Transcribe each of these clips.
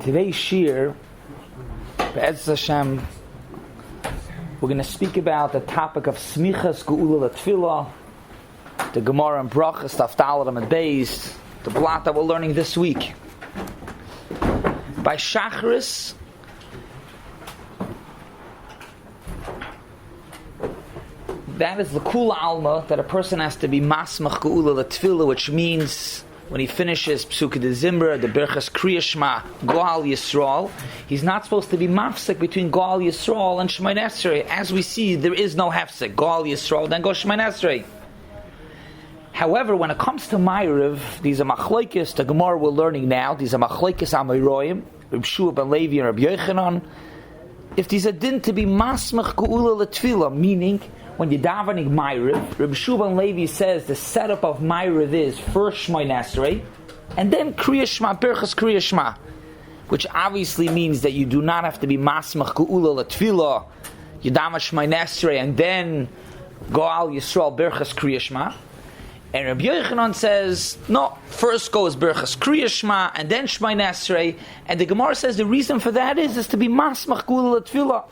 Today's shir, Be'ez Hashem, we're going to speak about the topic of Smichas Geula Tefillah, the Gemara and Brachas, Taftalim and Beis, the blot that we're learning this week. By Shachris, that is the Kula Alma, that a person has to be Masmach Geula Tefillah, which means when he finishes Psuke de Zimra, the Birchas Kriya Shema, Goal Yisrael, he's not supposed to be mafsek between Goal Yisrael and Shmonei Esrei. As we see, there is no hefsek. Goal Yisrael, then go Shmonei Esrei. However, when it comes to Maariv, these are machlokes, the Gemara we're learning now, these are machlokes Amoraim, Reb Shua ben Levi and Reb Yochanan. If these are din to be masmach geula letfila, meaning when you're davening Maariv, Reb Shua ben Levi says the setup of Maariv is first Shmonei Esrei, and then Kriya Shema, Birchas Kriya Shema, which obviously means that you do not have to be masmach geula letfila, you daven Shmonei Esrei, and then Goal Yisrael Birchas Kriya Shema. And Rabbi Yochanan says, no, first goes Birchas Kriya Shema, and then Shmonei Esrei. And the Gemara says the reason for that is to be masmach geula letfila.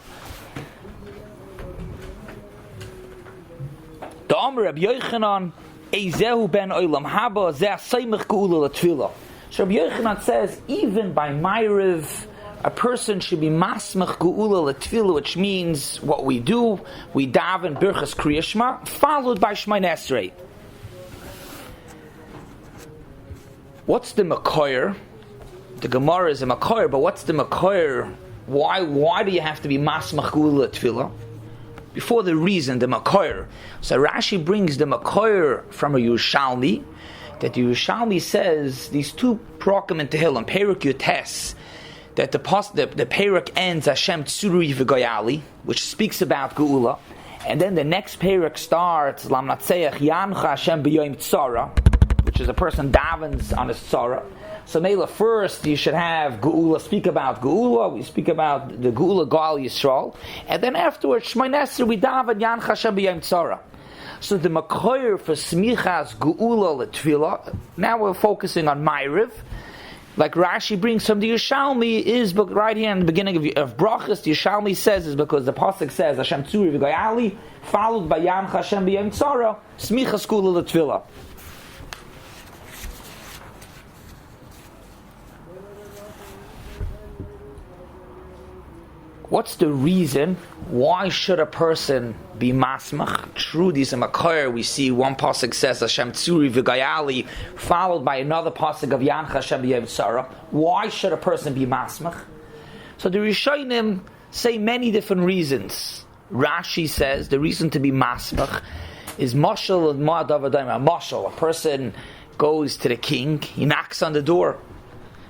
The Amar Rabbi Yochanan, Eizehu ben olam haba, zeh aseimach geula letfila. So Rabbi Yochanan says, even by Maariv, a person should be masmach geula letfila, which means what we do, we daven Birchas Kriya Shema, followed by Shmonei Esrei. What's the Makoyer? The Gemara is a Makoyer, but what's the Makoyer? Why do you have to be Masmach Geula Tefillah? Before the reason, the Makoyer. So Rashi brings the Makoyer from a Yerushalmi, that the Yerushalmi says these two Prokim in Tehillim, Perek Yotes, that the Perek ends Hashem Tzuri V'Goyali, which speaks about Geula, and then the next Perek starts Lam Natseach Yancha Hashem B'Yom Tzara, which is a person davens on his tzara. So Mela, first you should have Geula, speak about Geula, we speak about the Geula Goal Yisrael, and then afterwards Shmonei Esrei we daven Yancha Hashem B'Yom Tzara. So the Makoyer for Smichas Geula L'Tefillah, now we're focusing on Maariv, like Rashi brings from the Yerushalmi, is right here in the beginning of Brachas, the Yerushalmi says is because the Pasuk says Hashem Tzuri V'Goyali, followed by Yancha Hashem B'Yom Tzara, Smichas Geula L'Tefillah. What's the reason? Why should a person be masmach? True, these are Makoyer. We see one pasuk says Hashem Tzuri V'Goyali, followed by another pasuk of Yancha Hashem B'Yom Tzara. Why should a person be masmach? So the Rishonim say many different reasons. Rashi says the reason to be masmach is mashal and ma'adavadayim. Mashal, a person goes to the king, he knocks on the door.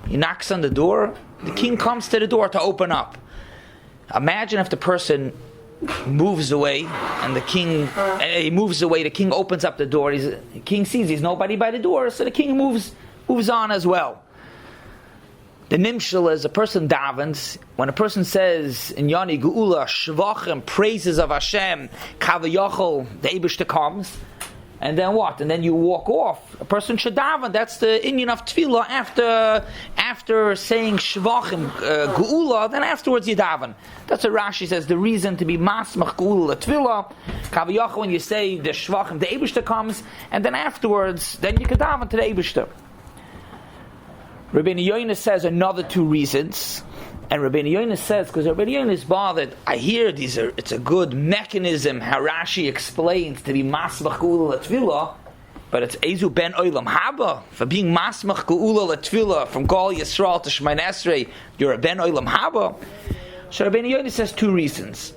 The king comes to the door to open up. Imagine if the person moves away and the king the king opens up the door, the king sees there's nobody by the door, so the king moves on as well. The nimshal is a person davens, when a person says in Yoni Geula, Shvachim, praises of Hashem, Kavayachol, the Eibishter comes, and then what? And then you walk off. A person should daven. That's the Indian of Tefillah. After saying Shvachim Geula, then afterwards you daven. That's what Rashi says. The reason to be Masmach Geula Tefillah, Kaviyach, when you say the Shvachim, the Eibishter comes, and then afterwards, then you can daven to the Eibishter. Rabbeinu Yoina says another two reasons. And Rabbeinu Yoina says, because Rabbeinu Yoina is bothered, I hear it's a good mechanism how Rashi explains to be Masmach Geula L'Tefillah, but it's Ezu ben olam haba. For being Masmach Geula L'Tefillah from Goal Yisrael to Shmonei Esrei, you're a ben olam haba. So Rabbeinu Yoina says two reasons.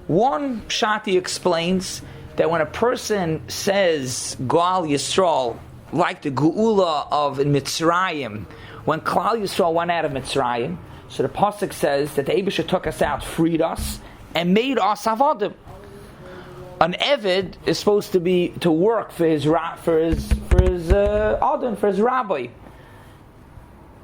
One, Shati explains that when a person says Goal Yisrael, like the Geula of Mitzrayim, when Klal Yisrael went out of Mitzrayim, so the pasuk says that the Eibusha took us out, freed us, and made us avodim. An eved is supposed to work for his rabbi.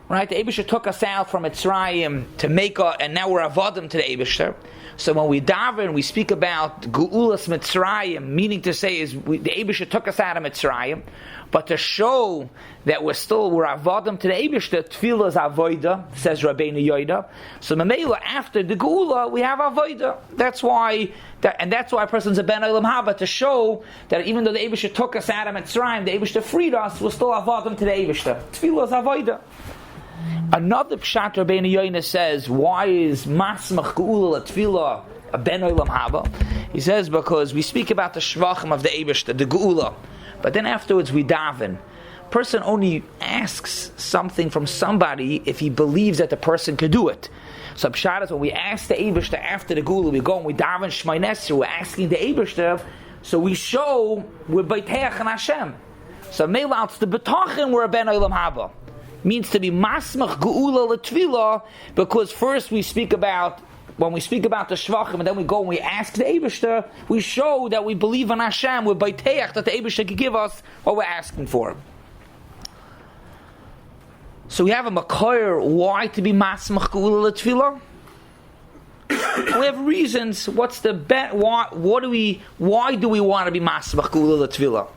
Right? The Eibishter took us out from Mitzrayim to make and now we're avodim to the Eibishter. So when we daven, we speak about Geulas Mitzrayim, meaning to say the Eibishter took us out of Mitzrayim, but to show that we're avodim to the Eibishter, Tefillah is avoida, says Rabbeinu Yoida. So Mamela, after the Geula, we have avoida. That's why a person's a ben olam haba, to show that even though the Eibishter took us out of Mitzrayim, the Eibishter freed us, we're still avodim to the Eibishter. Tefillah is avoida. Another pshat Rabbeinu Yoina says, why is masmach geula tefillah a ben olam haba? He says because we speak about the shvachim of the Eibishter, the geula, but then afterwards we daven. Person only asks something from somebody if he believes that the person could do it. So pshat is when we ask the Eibishter after the geula, we go and we daven Shmonei, we're asking the Eibishter, so we show we're beiteach in Hashem. So meilouts the betachin we're a ben olam haba. Means to be masmach geula l'tefillah, because first when we speak about the shvachim, and then we go and we ask the Eibishter, we show that we believe in Hashem, we're baiteach that the Eibishter can give us what we're asking for. So we have a makor why to be masmach geula l'tefillah. We have reasons. What's the bet? Why do we want to be masmach geula l'tefillah?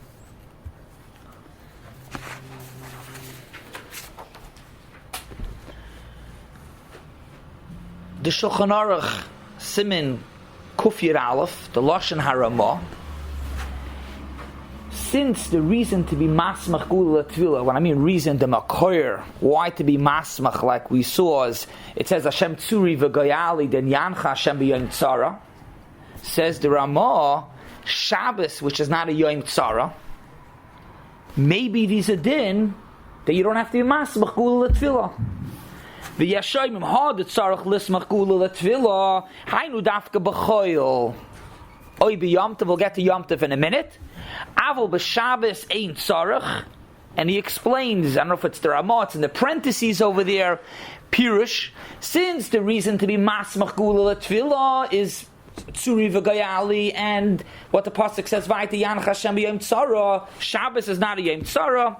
The Shulchan Aruch Simin Kufir Aleph, the Lashon Haramah. Since the reason to be masmach geula l'tefillah, when I mean reason, the makor, why to be masmach, like we saw, is it says Hashem tzuri v'goyali den yancha Hashem b'yom tzara. Says the Ramah, Shabbos, which is not a yom tzara, maybe there's a din that you don't have to be masmach geula l'tefillah. V'yashayim had tzarich lismach geula l'tefillah hainu dafka b'choil. Oy b'yomtiv, we'll get to yomtiv in a minute. Aval b'Shabbos ain't tzarich, and he explains. I don't know if it's the Ramah, it's in the parentheses over there. Pirush, since the reason to be masmach geula l'tefillah is tzuri v'gayali, and what the pasuk says, v'ayte yanach Hashem b'yom tzara. Shabbos is not a yom tzara.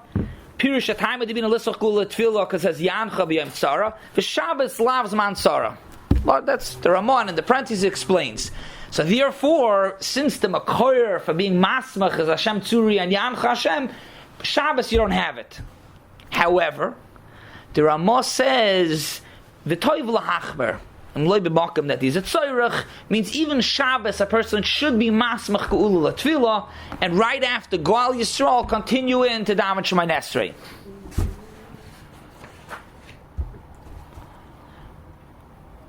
Pirush at time of divina lisach geula tefillah because it says yancha b'yom tzara. The Shabbos lavs man tzara. Well, that's the Ramon, and the parentheses explains. So therefore, since the makor for being masmach is Hashem tzuri and yancha Hashem, Shabbos you don't have it. However, the Ramah says v'toiv lahachmer. That is a tzorich means even Shabbos a person should be masmach geula l'tefillah, and right after Goal Yisrael continue into daven Shmonei Esrei.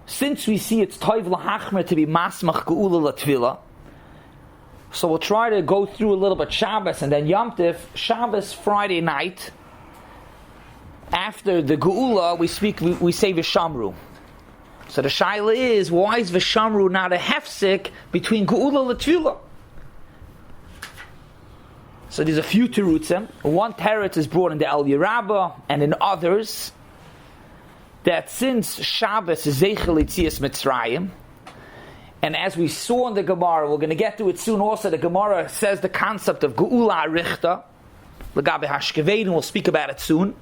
Since we see it's toiv lahachmer to be masmach geula l'tefillah, so we'll try to go through a little bit Shabbos and then Yom Tif. Shabbos Friday night after the geula we say v'shamru. So the shaila is, why is v'shamru not a hefsek between geula l'tefillah? So there's a few terutzim. One teretz is brought in the El Yerabah and in others, that since Shabbos is Zeichel Yitzias Mitzrayim, and as we saw in the Gemara, we're going to get to it soon also, the Gemara says the concept of Geula Arichta, L'gabe Hashkevein, we'll speak about it soon,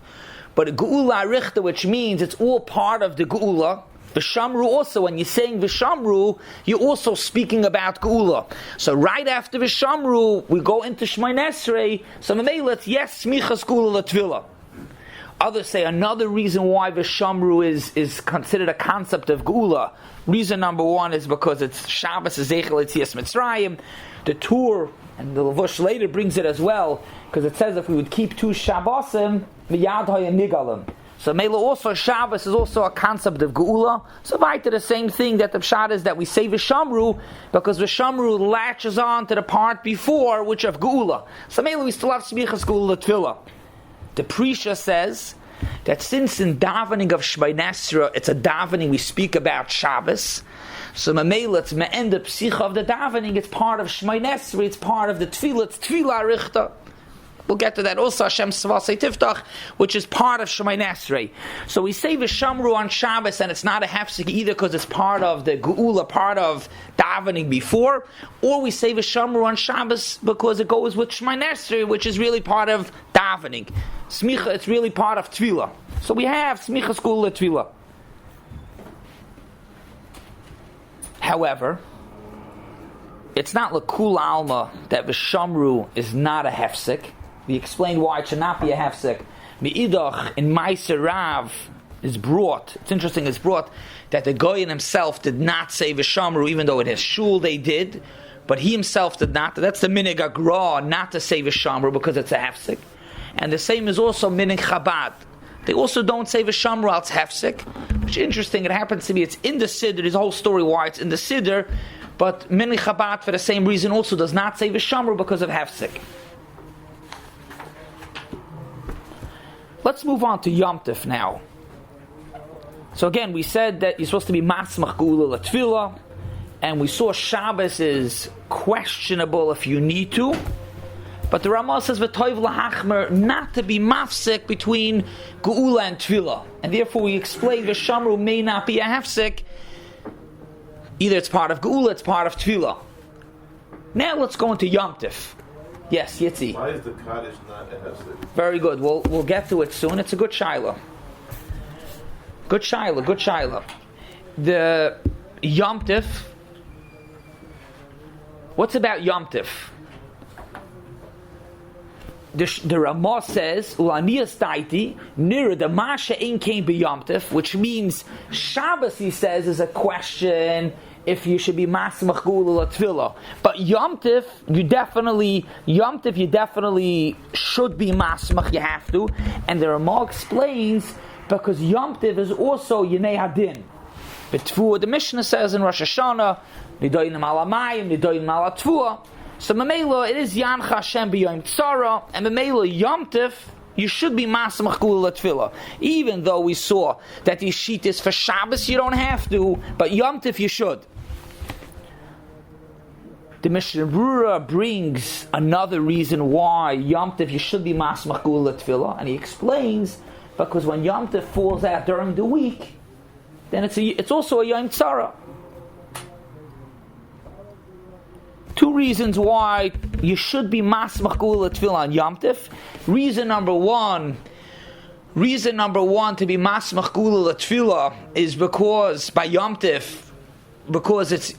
but Geula Arichta, which means it's all part of the Geula. V'shamru also, when you're saying V'shamru, you're also speaking about Geula. So right after V'shamru, we go into Shmonei Esrei, so Mameilet, yes, Smichas Geula l'tefillah. Others say another reason why V'shamru is considered a concept of Geula. Reason number one is because it's Shabbos is Zeichel Yitzias Mitzrayim. The Tur, and the Levush later brings it as well, because it says if we would keep two Shabbosim, V'yad hayam nigalim. So Mela also Shabbos is also a concept of Geula. So right to the same thing that the pshat is that we say V'shamru because V'shamru latches on to the part before which of Geula. So Mela we still have Smichas Geula l'tefillah. The Prisha says that since in davening of Shmonei Esrei it's a davening we speak about Shabbos, so Mela it's me'end the psicha of the davening, it's part of Shmonei Esrei, it's part of the tefillah, it's tefillah arichta. We'll get to that also, Hashem Svasei Tiftach, which is part of Shmonei Esrei. So we say V'shamru on Shabbos, and it's not a hefsek either because it's part of the Geula, part of davening before, or we say V'shamru on Shabbos because it goes with Shmonei Esrei, which is really part of davening. Smicha, it's really part of Tefillah. So we have smichas geula tefillah. However, it's not l'kul alma that v'shamru is not a hefsek. We explained why it should not be a hefsek. Me'idach in Meiser Rav is brought. It's interesting. It's brought that the Goyen himself did not say v'shamru, even though in his shul they did, but he himself did not. That's the minig agra, not to say v'shamru because it's a hefsek. And the same is also minig Chabad. They also don't say v'shamru al hefsek, which is interesting. It happens to be it's in the siddur. There's a whole story why it's in the siddur, but minig Chabad for the same reason also does not say v'shamru because of hefsek. Let's move on to Yom Tov now. So again, we said that you're supposed to be masmach geula l'tefillah, and we saw Shabbos is questionable if you need to. But the Ramah says v'toiv lahachmer not to be mafsek between geula and tefillah, and therefore we explained v'shamru may not be a hefsek. Either it's part of geula, it's part of tefillah. Now let's go into Yom Tov. Yes, Yitzi. Why is the Kaddish not a hefsek? Very good. We'll get to it soon. It's a good shaila. Good shaila. The Yom Tov. What's about Yom Tov? The Ramah says, "Ulaniyas taiti nira the masha in came be Yom Tov," which means Shabbos. He says is a question if you should be masmach geula l'tefillah, but Yom Tov you definitely should be masmach. You have to, and the Ramah explains because Yom Tov is also Yinei Hadin. But the Mishnah says in Rosh Hashanah, Nidoinim ala mayim, Nidoinim ala tfuah. So Mamela, it is Yancha Hashem b'Yom Tzara, and Mamela Yom Tov, you should be Masamach Geula Tefillah. Even though we saw that these shittas for Shabbos you don't have to, but Yom Tov you should. The Mishnah Berurah brings another reason why Yom Tov you should be Masamach Geula Tefillah, and he explains because when Yom Tov falls out during the week, then it's also a Yom Tzara. Two reasons why you should be masmach geula tefillah on Yom Tov. Reason number one to be masmach geula tefillah is because by Yom Tov, because it's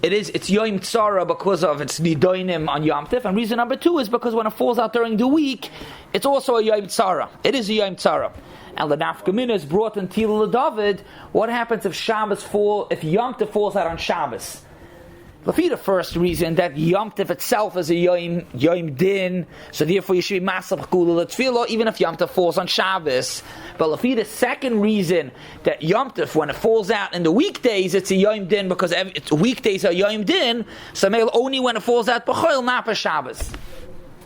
Yom Tzara because of its nidoinim on Yom Tov. And reason number two is because when it falls out during the week, it's also a Yom Tzara. It is a Yom Tzara. And the nafkamina is brought in Tila David. What happens if Yom Tov falls out on Shabbos? The first reason that Yom Tov itself is a Yom Din, so therefore you should be Masach Geula L'Tefillah even if Yom Tov falls on Shabbos. But the second reason that Yom Tov, when it falls out in the weekdays, it's a Yom Din because weekdays are Yom Din, so only when it falls out B'choil, not for Shabbos. I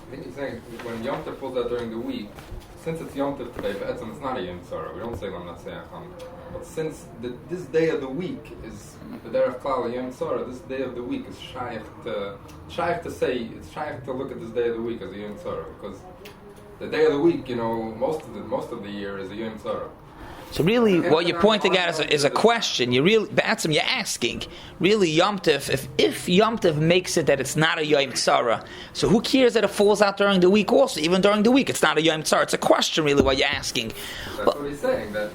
think he's saying when Yom Tov falls out during the week, since it's Yom Tov today, but it's not a Yom Tzara. We don't say Lam Natseach. But since this day of the week is the Derech Klal Yom Tzara, this day of the week is shaykh to say, it's shaykh to look at this day of the week as a Yom Tzara, because the day of the week, most of the year is a Yom Tzara. So really, what you're pointing at is a question. You're asking. Really, Yom Tov. If Yom Tov makes it that it's not a Yom Tzara, so who cares that it falls out during the week? Also, even during the week, it's not a Yom Tzara. It's a question, really, what you're asking. That's what he's saying. That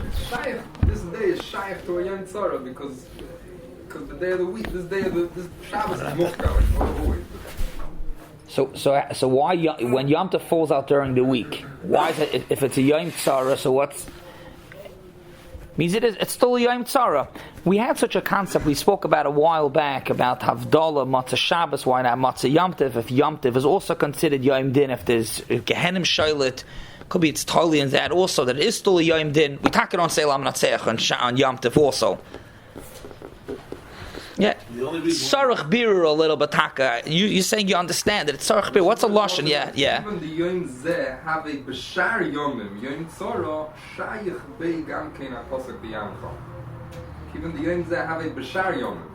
it's shaykh. This day is shaykh to a Yom Tzara because the day of the week, this Shabbos is muhkar. So why when Yom Tov falls out during the week? Why is it if it's a Yom Tzara? So what's means it's still a Yom Tzara. We had such a concept we spoke about a while back about Havdalah, Matzah Shabbos, why not Matzah Yom Tov? If Yom Tov is also considered Yom Din, if there's Gehenim Shoilet, could be it's totally in that also, that it is still a Yom Din. We talk it on Selam Natseach on Yom Tov also. Yeah, Sarach Birur a little bit taka. You're saying you understand it. It's Sarach Birur. What's a lashon? Yeah. Even the Yom Zeh have a b'shar Yomim Yom Tzara Shayich Bei Gam Kein HaPosek B'Yamcha. Even the Yom Zeh have a b'shar Yomim.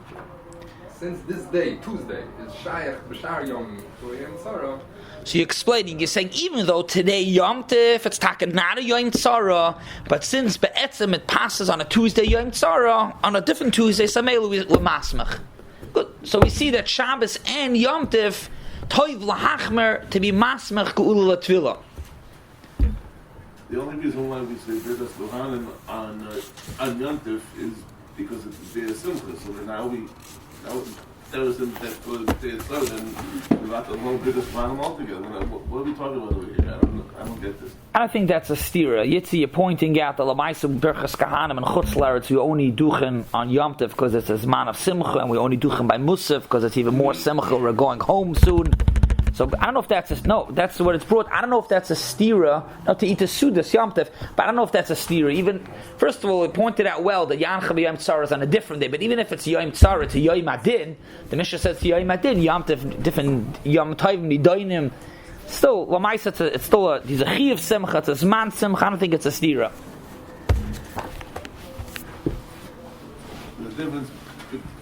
Since this day, Tuesday, is Shayich b'shar Yomim to Yom Tzara. So you're explaining, you're saying even though today Yom Tov, it's not a Yom Tzara, but since Be'etzim it passes on a Tuesday Yom Tzara, on a different Tuesday, Samelu we're masmach. Good. So we see that Shabbos and Yom Tov, Toiv L'Hachmer, to be masmach Geula L'Tefillah. The only reason why we say Birdas Kohanim on Yom Tov is because it's the day of Simcha. So then that was in that for the day of Simcha, and we got the whole Birdas Kohanim altogether. What are we talking about over here? I don't get this. I think that's a stira. Yitzi, you're pointing out the Lamaisa Birchas Kahanim and Chutz Laretz, we only duchen on Yom Tov because it's a Zman of Simcha, and we only duchen by Musaf because it's even more Simcha. We're going home soon. So I don't know if that's that's what it's brought. I don't know if that's a stira, not to eat a Sudas Yom Tov, but I don't know if that's a stira. Even, first of all, it pointed out well that Yancha Yom Tzara is on a different day, but even if it's Yom Tzara, it's Yom Adin, the Mishnah says Yom Adin, Yom Tov, different Yom Tovim, Nidoinim. Still, Lamaisa, it's still a Chiv Simcha, it's a Zman Simcha, I don't think it's a stira. The difference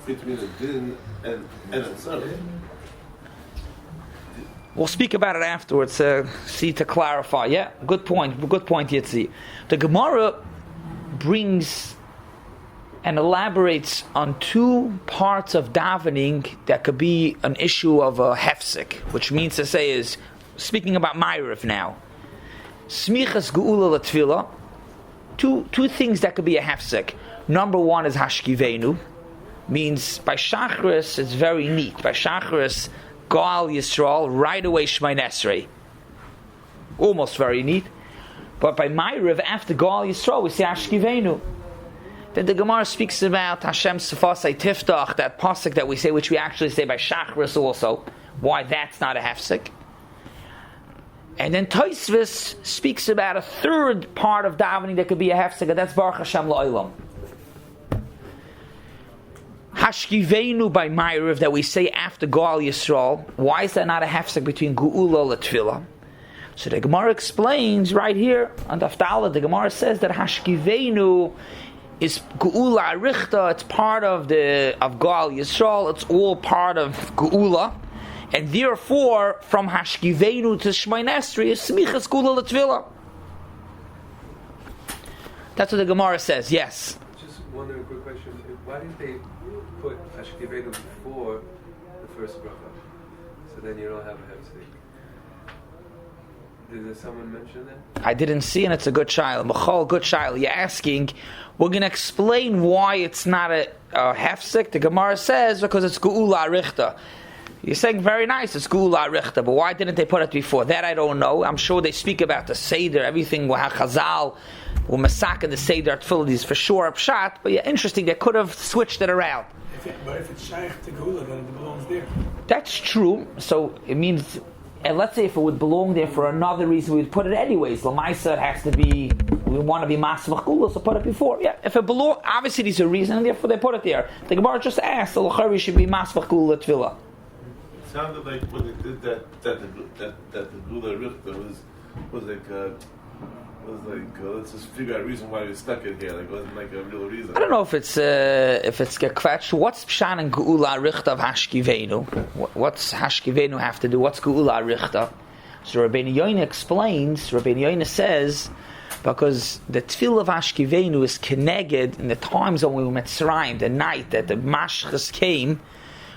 between a din and a tzara. We'll speak about it afterwards, see to clarify. Yeah, good point, Yitzi. The Gemara brings and elaborates on two parts of davening that could be an issue of a hefsek, which means to say is, speaking about Maariv now, Smichas Geula L'Tfilah, two things that could be a hefsek. Number one is Hashkivenu, means by Shachris it's very neat. By Shachris, Gal Yisrael, right away Shmonei Esrei. Almost very neat. But by Maariv, after Gal Yisrael, we say Hashkivenu. Then the Gemara speaks about Hashem Sefasei Tiftach, that pasuk that we say, which we actually say by Shachris also. Why that's not a hefsek. And then Tosfos speaks about a third part of davening that could be a hefsek, and that's Baruch Hashem La'olam. Hashkivenu by Maariv that we say after Gal Yisrael. Why is that not a hefsek between Geula L'Tfilah? So the Gemara explains right here on Daftala. The Gemara says that Hashkivenu is Geula Arichta. It's part of Gal Yisrael. It's all part of Geula. And therefore, from Hashkivenu to Shmonei Esrei is Smichas Geula L'Tfilah. That's what the Gemara says, yes. Just wondering, a quick question. Why didn't they put Hashkivenu before the first bracha? So then you don't have a hefsek. Did someone mention that? I didn't see, and it's a good child. Machal, good child. You're asking, we're going to explain why it's not a hefsek. The Gemara says, because it's Geula Arichta. You're saying very nice, it's Geula Arichta, but why didn't they put it before? That I don't know. I'm sure they speak about the Seder, everything, Chazal, or Masaka, the Seder, Tfilah, for sure, Pshat, but yeah, interesting, they could have switched it around. But if it's Shaykh to Geula, then it belongs there. That's true, so it means, and let's say if it would belong there for another reason, we would put it anyways. Lamaisa, it has to be, we want to be Masmach Geula, so put it before. Yeah, if it belongs, obviously there's a reason, and therefore they put it there. The Gemara just asked, the L'chari should be Masmach Geula Tfilah. It sounded like when they did that the Geula Arichta was like let's just figure out a reason why we stuck it here. Like it wasn't like a real reason. I don't know if it's gekvetch. What's Pshan and Geula Arichta of Hashkivenu? What's Hashkivenu have to do? What's Geula Arichta? So Rabbeinu Yoina explains. Rabbeinu Yoina says because the tefillah of Hashkivenu is keneged in the times when we were Mitzrayim, the night that the Mashchas came.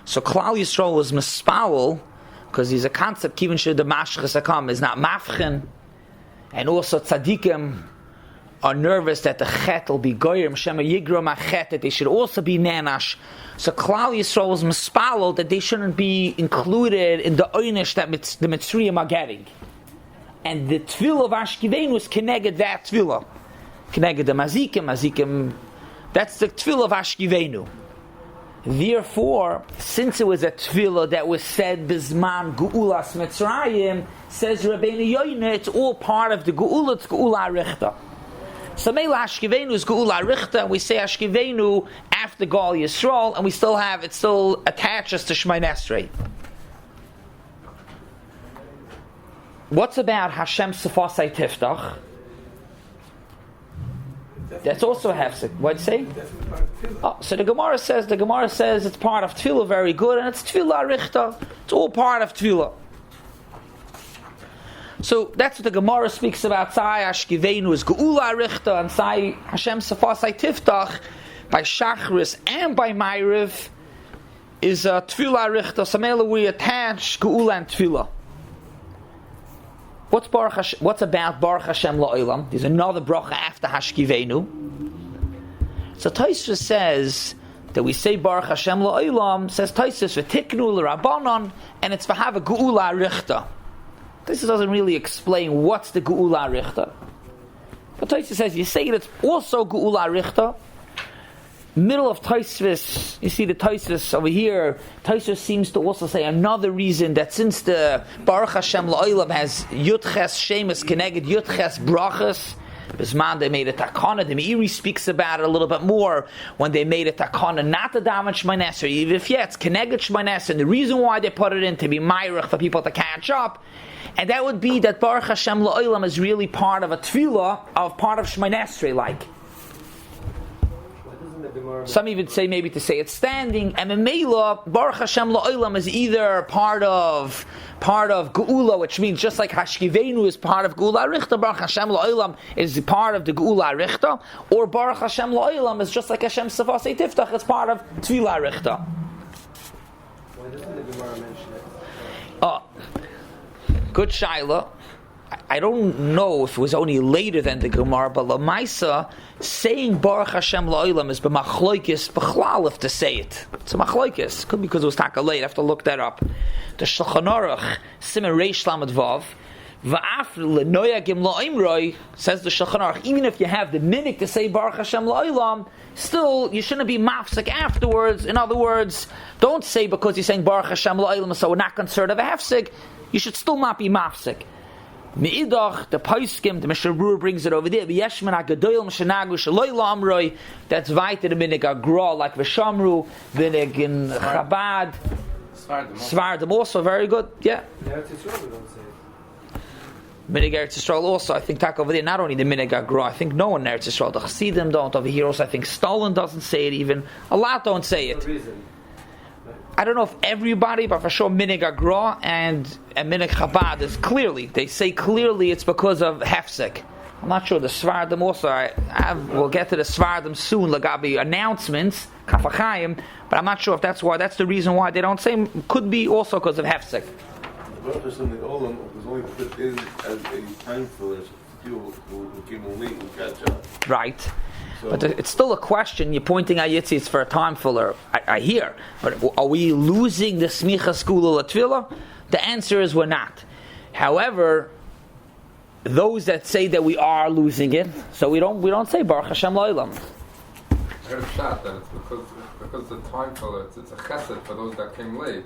So Klal Yisrael was mispawel because there's a concept even should the Mashchas come is not mafchen, and also tzaddikim are nervous that the chet will be goyim shema yigrom achet, that they should also be nanash. So Klal Yisrael was mispawel that they shouldn't be included in the oynish that the Mitzrayim are getting, and the tefillah of Hashkivenu is keneged that tefillah, keneged the mazikim. That's the tefillah of Hashkivenu. Therefore, since it was a tefillah that was said Bizman Geulas Mitzrayim, says Rabbeinu Yoina, it's all part of the Geula, it's Geula Arichta. So Meila Hashkivenu is Geula Arichta, and we say Hashkivenu after Gal Yisrael, and we still have, it still attaches to Shmonei Esrei. What's about Hashem Sefasei Tiftach? That's also a hefsek. What'd you say? Oh, so the Gemara says it's part of tefillah, very good, and it's tefillah arichta. It's all part of tefillah. So that's what the Gemara speaks about. Sai Hashkivenu is Geula arichta, and Sai Hashem Sefasei Tiftach by Shachris and by Maariv is tefillah arichta. Samela we attach Geula and tefillah. what's about Baruch Hashem La'olam? There's another bracha after Hashkivenu. So Tosfos says that we say Baruch Hashem La'olam, says Tosfos v'tiknu l'Rabbanon, and it's v'hava Geula Richta. This doesn't really explain what's the Geula Richta. But Tosfos says you say it's also Geula Richta. Middle of Tosfos, you see the Tosfos over here. Tosfos seems to also say another reason that since the Baruch Hashem La'olam has Yudches Shemus Keneged Yudches Brachas, Bisman they made a takana. The Maariv speaks about it a little bit more when they made a takana not to damage Shmonei Esrei. Even if it's Keneged Shmonei Esrei, and the reason why they put it in to be Maariv for people to catch up, and that would be that Baruch Hashem La'olam is really part of a tefillah of part of Shmonei Esrei, like. Some even say maybe to say it's standing, and Memela Baruch Hashem La'olam is either part of Geula, which means just like Hashkivenu is part of Geula Richta, Baruch Hashem La'olam is part of the Geula Richta, or Baruch Hashem La'olam is just like Hashem Savasei Tiftach, it's part of Tefillah Richta. Why doesn't the Gemara mention it? Good shaila. I don't know if it was only later than the Gemara, but Lamaisa saying Baruch Hashem La'olam is b'machloikis b'chlal if to say it. It's a machloikis. Could be because it was taka late. I have to look that up. The Shulchan Aruch Siman Reish Lamed Vav v'af l'noyagim la'imroi says the Shulchan Aruch. Even if you have the minhag to say Baruch Hashem La'olam, still you shouldn't be mafsek afterwards. In other words, don't say because you're saying Baruch Hashem La'olam, so we're not concerned of a hefsek. You should still not be mafsek. Me'idach, the Paiskim, the Mishnah Berurah brings it over there. V'yeshman ha'gadoyel m'shenagu shaloi la'amroi. That's weiter the minig agra, like v'shamru, minig in Chabad. Svardim also, very good, yeah. Minig Eretz Yisrael also, I think, tak over there, not only the minig agra, I think no one in Eretz Yisrael, the Chassidim don't, over here also, I think Stalin doesn't say it even, a lot don't say it. I don't know if everybody, but for sure Minig Agra and Minig Chabad is clearly, they say clearly it's because of Hefsek. I'm not sure. The Svardim also, we'll get to the Svardim soon, Lagabi announcemements, Kafachayim, but I'm not sure if that's why, that's the reason why they don't say, could be also because of Hefsek. The Baruch Hashem La'olam was only put in as a time filler, so people who came in late will catch up. Right. But it's still a question. You're pointing at Yitzis for a time filler. I hear. But are we losing the smicha school of Latvilah? The answer is we're not. However, those that say that we are losing it, so we don't say Baruch Hashem La'olam. I heard a shot that it's because the time filler, it's a chesed for those that came late.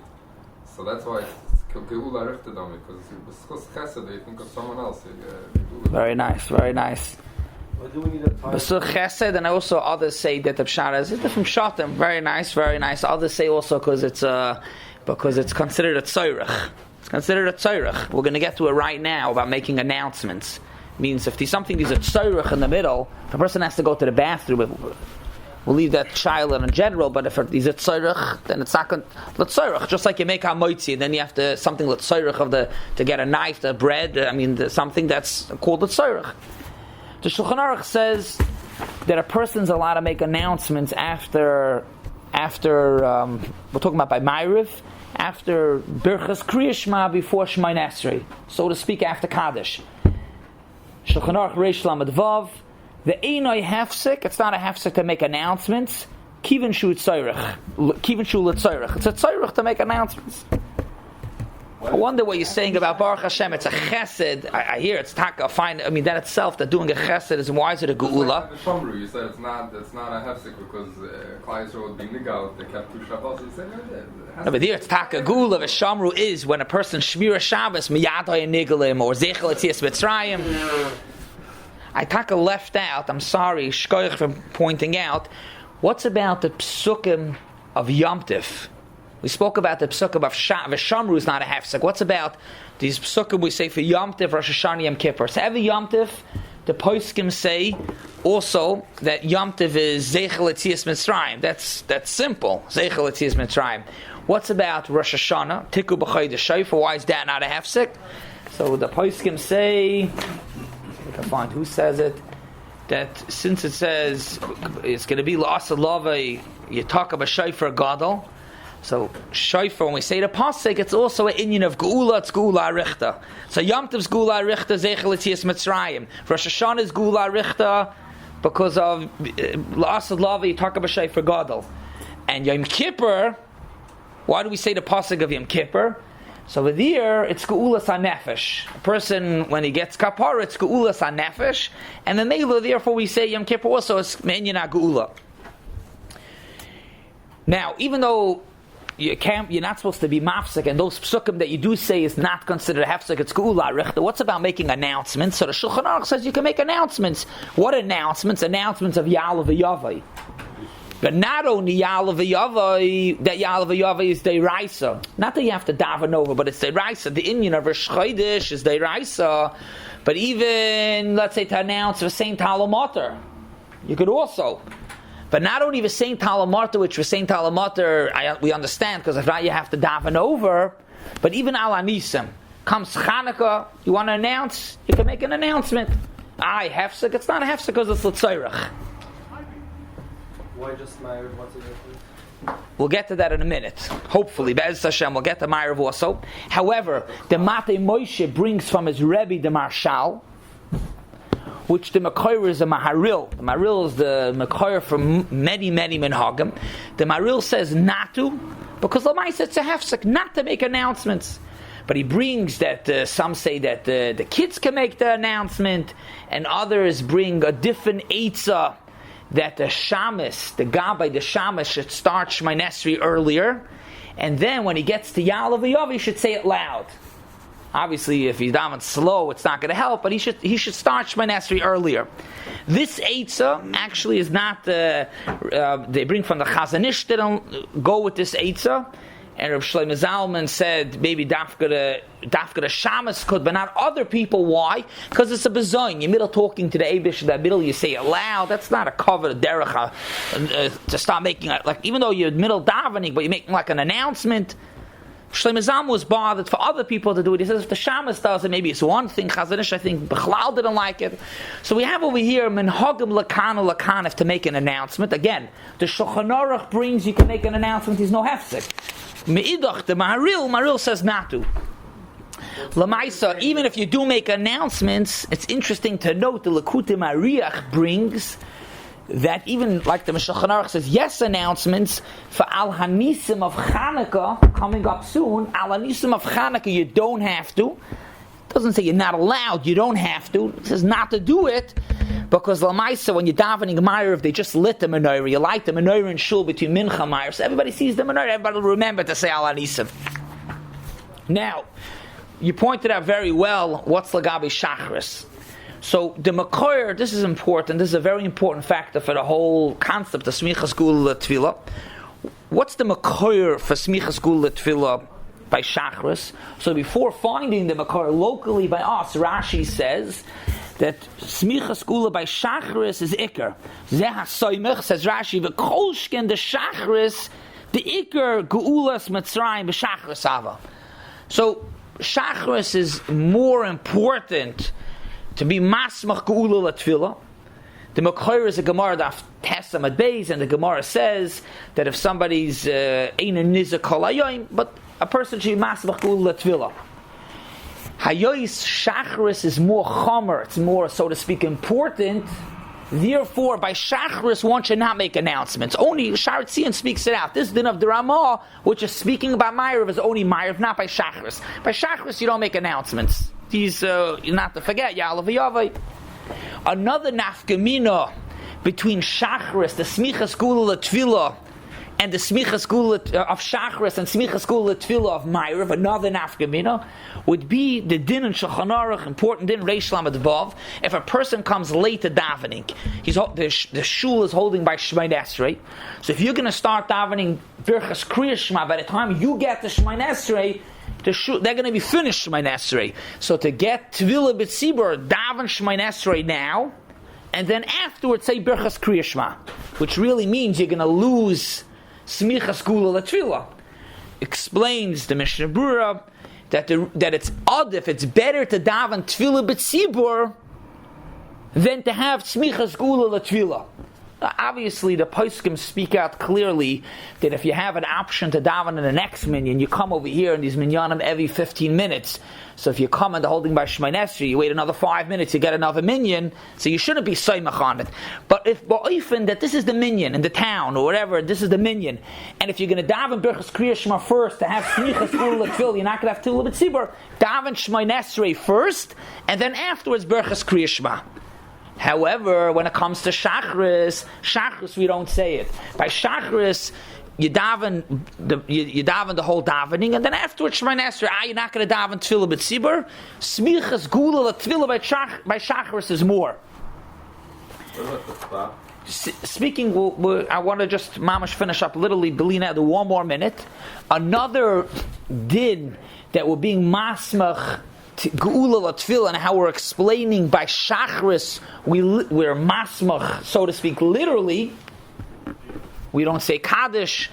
So that's why it's Geula Richtadam, because it's chesed, they think of someone else. Very nice, very nice. Why do we need a time? Chesed, and also others say that the pshat is different shatim. Very nice, very nice. Others say also because it's considered a tzorech. It's considered a tzorech. We're going to get to it right now about making announcements. It means if there's something there's a tzorech in the middle, the person has to go to the bathroom. We'll leave that child in general, but if there's a tzorech, then it's not going to tzorech. Just like you make hamoitzi, and then you have to something tzorech of to get a knife, the bread. Something that's called a tzorech. The Shulchan Aruch says that a person's allowed to make announcements after we're talking about by Maariv, after Birchas Kriya Shema before Shmonei Esrei, so to speak, after Kaddish. Shulchan Aruch Reish Lamed Vav, the Einoi Hefsek, it's not a Hefsek to make announcements, Kiven Shu Tzorech, it's a Tzorech to make announcements. I wonder what you're saying about Baruch Hashem. It's a chesed. I hear it's taka. Fine. I mean that itself, that doing a chesed is why is it a geula? Like the Shamru, you said it's not a hefsek because Klai Yisrael would be nigal. They kept 2 Shabbos. You said no, but here it's taka geula. The Shamru is when a person shmira Shabbos miyaday nigalim or zechel etzias mitzrayim. I taka left out. I'm sorry, shkoich for pointing out. What's about the psukim of Yom Tif? We spoke about the psukim of Shamru is not a hefsek. What's about these psukim we say for Yom Tif, Rosh Hashanah, Yom Kippur? So every Yom Tif, the poskim say also that Yom Tif is Zeichel Etzias Mitzrayim. That's simple. Zeichel Etzias Mitzrayim. What's about Rosh Hashanah? Tiku B'Chodesh Shofar. Why is that not a hefsek? So the poskim say, I can find who says it, that since it says it's going to be La'asa Lava, you talk about Shofar Gadol. So shofar, when we say the pasuk, it's also an inyan of Geula. It's Geula Arichta. So Yom Tov's Geula Arichta, Zeichel Yetzias Mitzrayim. Rosh Hashanah is Geula Arichta because of La'asad Lava. You talk about shofar gadol. And Yom Kippur, why do we say the pasuk of Yom Kippur? So over there, it's Geulas HaNefesh. A person, when he gets kapara, it's Geulas HaNefesh. And then therefore we say Yom Kippur also is Me'inyan HaGeula. Now, even though you're not supposed to be mafsek, and those psukim that you do say is not considered hefsek, it's Geula Arichta. What's about making announcements? So the Shulchan Aruch says you can make announcements. What announcements? Announcements of Ya'aleh v'Yavai. But not only Ya'aleh v'Yavai, that Ya'aleh v'Yavai is Deiraisa. Not that you have to daven over, but it's Deiraisa. The inyan of Rosh Chodesh is Deiraisa. But even, let's say, to announce for Saint Halamoter, you could also. But not only for Saint Halamoter, which for Saint Halamoter we understand, because if not you have to daven over, but even Al Anisim. Comes Chanukah, you want to announce, you can make an announcement. Hefsek, it's not a hefsek because it's L'tzairach. Why just Maariv? What's the difference? We'll get to that in a minute. Hopefully, Be'ez Hashem, we'll get to Maariv also. However, the Matei Moshe brings from his Rebbe, the Marshal, which the Mekoyer is a Maharil. The Maharil is the Mekoyer from many, many Minhagim. The Maharil says not to, because Lamais it's a hefsek, not to make announcements. But he brings that some say that the kids can make the announcement, and others bring a different eitzah, that the shamus, the gabbai, the shamus should start Shmonei Esrei earlier, and then when he gets to Ya'aleh v'Yavai, he should say it loud. Obviously, if he's down slow, it's not going to help, but he should start Shmonei Esrei earlier. This eitzah actually is not, they bring from the Chazon Ish, they don't go with this eitzah. And Rav Shlomo Zalman said maybe dafka the shamas could, but not other people. Why? Because it's a bezoin. You're middle talking to the Eibush, in the middle you say it loud. That's not a cover derech to start making like, even though you're middle davening, but you're making like an announcement. Shlomo Zalman was bothered for other people to do it. He says if the shamas does it, maybe it's one thing. Chazon Ish, I think Bechlal didn't like it. So we have over here menhagim lakana if to make an announcement. Again, the Shulchan Aruch brings you can make an announcement. There's no hefsek. Me'idach, the Maharil says not to. Lamaisa, even if you do make announcements, it's interesting to note the Likutei Mariach brings that even like the Shulchan Aruch says, yes, announcements for Al Hanisim of Chanukah coming up soon. Al Hanisim of Chanukah you don't have to. It doesn't say you're not allowed, you don't have to. It says not to do it. Because Lamaisa, when you're davening Maariv, they just lit the menorah. You light the menorah in shul between Mincha and Maariv. So everybody sees the menorah. Everybody will remember to say Al Anisim. Now, you pointed out very well what's Lagabi Shachris. So the Mekoyer, this is important. This is a very important factor for the whole concept of Smichas Geula Tefillah. What's the Mekoyer for Smichas Geula Tefillah by Shachris? So before finding the Mekoyer locally by us, Rashi says that Smichas Geula by Shachris is Iker. Zeh HaSoymech, says Rashi, V'kolshken the Shachris, the Iker Geulas Mitzrayim b'Shachris Ava. So Shachris is more important to be Masmach Geula L'Tfilah. The Mekoyer is a Gemara Daf Tesam at Beis, and the Gemara says that if somebody's Ein Nizak Kol Hayoim, but a person should be Masmach Geula L'Tfilah. Hayois Shachris is more chomer, it's more, so to speak, important. Therefore, by Shachris, one should not make announcements. Only Sharet Zion speaks it out. This din of the Ramah, which is speaking about Maariv, is only Maariv, not by Shachris. By Shachris, you don't make announcements. These, not to forget, Ya'aleh v'Yavai. Another nafkamina between Shachris, the Smichas Geula Tefillah, and the Smichas Geula of Shachris and Smichas Geula Tefillah of Maariv, another nafkamina, would be the din in Shulchan Aruch, important din, Reish Lamed Vav. If a person comes late to davening, the shul is holding by Shmonei Esrei. So if you're going to start davening Birchas Kriya Shema, by the time you get to Shmonei Esrei, they're going to be finished Shmonei Esrei. So to get Tefillah B'tzibur, daven Shmonei Esrei now, and then afterwards say Birchas Kriya Shema, which really means you're going to lose Smichas Geula L'Tefillah. Explains the Mishnah Berurah that it's odd if it's better to daven Tefillah B'tzibur than to have Smichas Geula L'Tefillah. Obviously, the poskim speak out clearly that if you have an option to daven in the next minyan, you come over here in these minyanim every 15 minutes. So if you come and the holding by Shmonei, you wait another 5 minutes, you get another minyan. So you shouldn't be soymach on it. But if ba'ofen that this is the minyan in the town or whatever, this is the minyan, and if you're going to daven Birchas Kriya Shema first to have smichas Geula Tefillah, you're not going to have Tefillah B'tzibur. Daven Shmonei first, and then afterwards Birchas Kriya Shema. However, when it comes to Shachris we don't say it. By Shachris, you daven the whole davening, and then afterwards Shmonei Esrei, you're not going to daven Tefillah B'tzibur. Smichas Geula Tefillah by Shachris is more. What about the stop? Speaking, I want to just mamash finish up literally, Belina, the 1 more minute. Another din that we're being masmach Geula Tefillah, and how we're explaining by Shachris, we're masmach, so to speak, literally. We don't say Kaddish.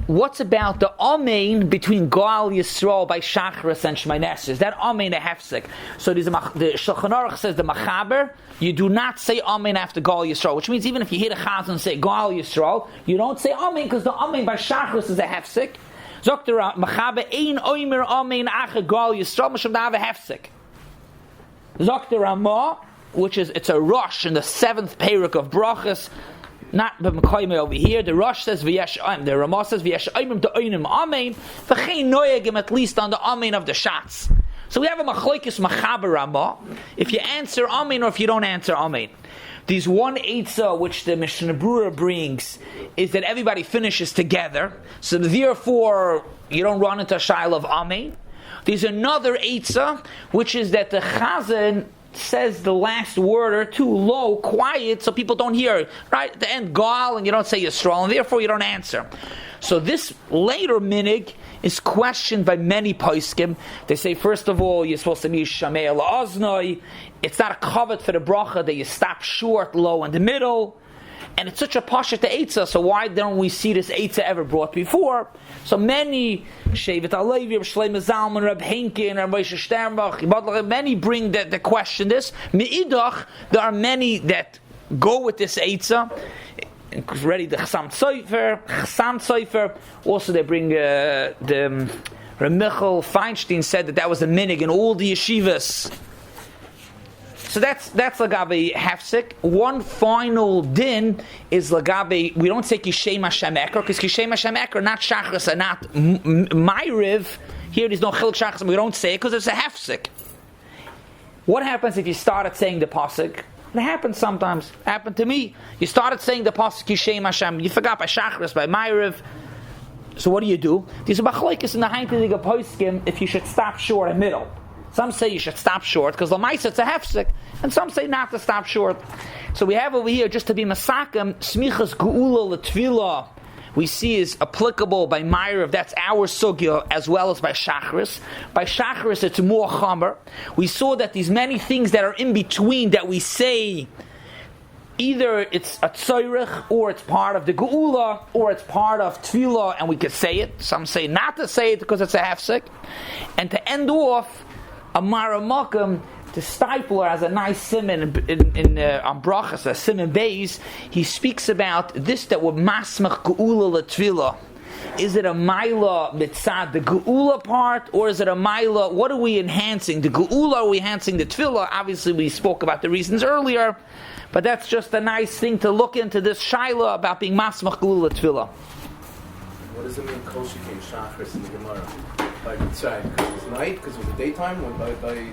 What's about the Amen between Gal Yisrael by Shachris and Shmonei? Is that Amen a hefsek? So the Shulchan says the Machaber, you do not say Amen after Gal Yisrael, which means even if you hear the Chazan and say Gal Yisrael, you don't say Amen because the Amen by Shachris is a hefsek. Zokter Machaber ein oimer Amen acher Gal Yisrael mishum da'ava hefsek. Zokter Ramah, which is it's a rush in the 7th parak of Brachas. Not b'mekayme over here. The Rosh says v'yesh. The Ramah says v'yesh oimim de'oinim amen. V'chein noyagim at least on the amen of the shots. So we have a machlokes Machaber Ramah. If you answer amen or if you don't answer amen. These one eitzah which the Mishnah Berurah brings is that everybody finishes together. So therefore you don't run into a shaila of amen. There's another eitzah which is that the Chazan says the last word or too low, quiet, so people don't hear. Right at the end, Gal, and you don't say Yisrael, and therefore you don't answer. So this later minig is questioned by many poskim. They say, first of all, you're supposed to be Shamei La'aznoi. It's not a covet for the bracha that you stop short, low, in the middle. And it's such a pasha to Eitzah, so why don't we see this Eitzah ever brought before? So many, Shevet Alevi, Reb Shlomo Zalman, Reb Henkin, Reb Moshe Sternbach, many bring the question this. Me'idach, there are many that go with this Eitzah. Ready the Chassam Tzofer. Also they bring the Reb Michal Feinstein said that was a minig in all the yeshivas. So that's lagabe hefsek. One final din is lagabe. We don't say kishem Hashem ekor because kishem Hashem ekor, not Shachris and not Maariv. Here there's no chiluk Shachris, and we don't say it because it's a hefsek. What happens if you started saying the pasuk? It happens sometimes. It happened to me. You started saying the pasuk kishem Hashem. You forgot by Shachris, by Maariv. So what do? These are machlokes in the Heintidige poskim if you should stop short in middle. Some say you should stop short because l'maisa it's a hefsek, and some say not to stop short. So we have over here just to be masakim smichas geula l'tefillah. We see is applicable by Maariv. That's our sugya as well as by Shachris. By Shachris it's more chamer. We saw that these many things that are in between that we say. Either it's a tzoyrich, or it's part of the geula, or it's part of tefillah, and we could say it. Some say not to say it because it's a hefsek. And to end off, a Maramakam, the Stipler has a nice simon on Brachas, a simon Beis. He speaks about this that would masmach geula l'tefillah. Is it a maila mitzad, the geula part, or is it a maila? What are we enhancing? The geula, are we enhancing the tefillah? Obviously, we spoke about the reasons earlier, but that's just a nice thing to look into this shaila about being masmach geula l'tefillah. What does it mean, kol shekin shachris in the Gemara? By mitzad, because it was night, because it was the daytime, or by